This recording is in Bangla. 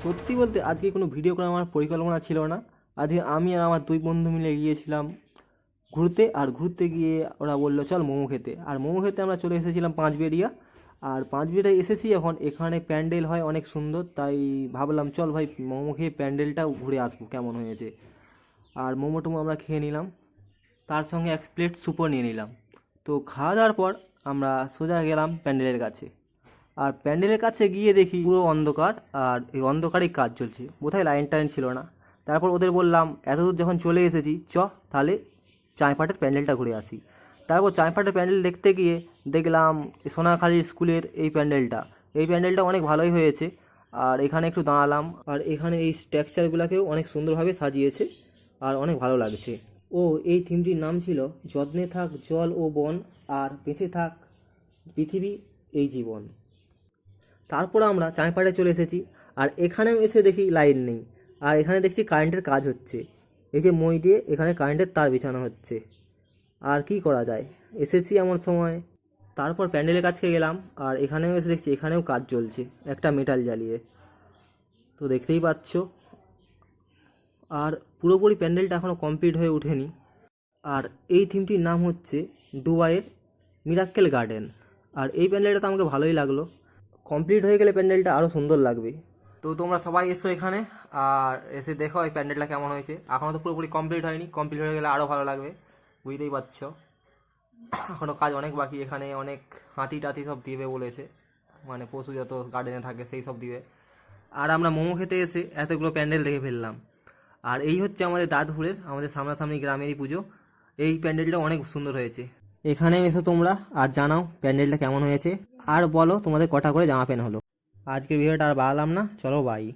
সত্যি বলতে আজকে কোনো ভিডিও করার আমার পরিকল্পনা ছিল না। আজকে আমি আর আমার দুই বন্ধু মিলে গিয়েছিলাম ঘুরতে, আর ঘুরতে গিয়ে ওরা বললো চল মোমো খেতে, আর মোমো খেতে আমরা চলে এসেছিলাম পাঁচবেড়িয়া। আর পাঁচবেড়িয়ায় এসেছি যখন, এখানে প্যান্ডেল হয় অনেক সুন্দর, তাই ভাবলাম চল ভাই মোমো খেয়ে প্যান্ডেলটাও ঘুরে আসবো কেমন হয়েছে। আর মোমো টোমো আমরা খেয়ে নিলাম, তার সঙ্গে এক প্লেট স্যুপও নিয়ে নিলাম। তো খাওয়া দাওয়ার পর আমরা সোজা গেলাম প্যান্ডেলের কাছে। আর প্যান্ডেলের কাছে গিয়ে দেখি পুরো অন্ধকার, আর এই অন্ধকারেই কাজ চলছে, বোধহয় লাইন টাইন ছিল না। তারপর ওদের বললাম এতদূর যখন চলে এসেছি তাহলে চাঁইপাটের প্যান্ডেলটা ঘুরে আসি। তারপর চাঁইপাটের প্যান্ডেল দেখতে গিয়ে দেখলাম সোনাখালী স্কুলের এই প্যান্ডেলটা অনেক ভালোই হয়েছে। আর এখানে একটু দাঁড়ালাম, আর এখানে এই স্ট্রাকচারগুলোকেও অনেক সুন্দরভাবে সাজিয়েছে আর অনেক ভালো লাগছে। ও এই থিমটির নাম ছিল যত্নে থাক জল ও বন, আর বেঁচে থাক পৃথিবী এই জীবন। তারপর আমরা চাঁইপাটে চলে এসেছি, আর এখানেও এসে দেখি লাইন নেই, আর এখানে দেখছি কারেন্টের কাজ হচ্ছে। এই যে মই দিয়ে এখানে কারেন্টের তার বিছানো হচ্ছে। আর কি করা যায়, এসেছি এমন সময়। তারপর প্যান্ডেলের কাছে গেলাম, আর এখানেও এসে দেখছি এখানেও কাজ চলছে একটা মেটাল জ্বালিয়ে, তো দেখতেই পাচ্ছ। আর পুরোপুরি প্যান্ডেলটা এখনও কমপ্লিট হয়ে ওঠেনি। আর এই থিমটির নাম হচ্ছে দুবাইয়ের মিরাক্কেল গার্ডেন। আর এই প্যান্ডেলটা তো আমাকে ভালোই লাগলো, কমপ্লিট হয়ে গেলে প্যান্ডেলটা আরও সুন্দর লাগবে। তো তোমরা সবাই এসো এখানে, আর এসে দেখো এই প্যান্ডেলটা কেমন হয়েছে। এখনও তো পুরোপুরি কমপ্লিট হয়নি, কমপ্লিট হয়ে গেলে আরও ভালো লাগবে, বুঝতেই পারছো। এখনও কাজ অনেক বাকি, এখানে অনেক হাতি টাতি সব দিবে বলেছে, মানে পশু যত গার্ডেনে থাকে সেই সব দিবে। আর আমরা মোমো খেতে এসে এতগুলো প্যান্ডেল দেখে ফেললাম। আর এই হচ্ছে আমাদের দাঁতপুরের, আমাদের সামনাসামনি গ্রামেরই পুজো। এই প্যান্ডেলটা অনেক সুন্দর হয়েছে। এখানে এসো তোমরা আর জানাও প্যান্ডেলটা কেমন হয়েছে, আর বলো তোমাদের কটা করে জামা প্যান্ট হলো। আজকের ভিডিওটা আর বাড়ালাম না, চলো বাই।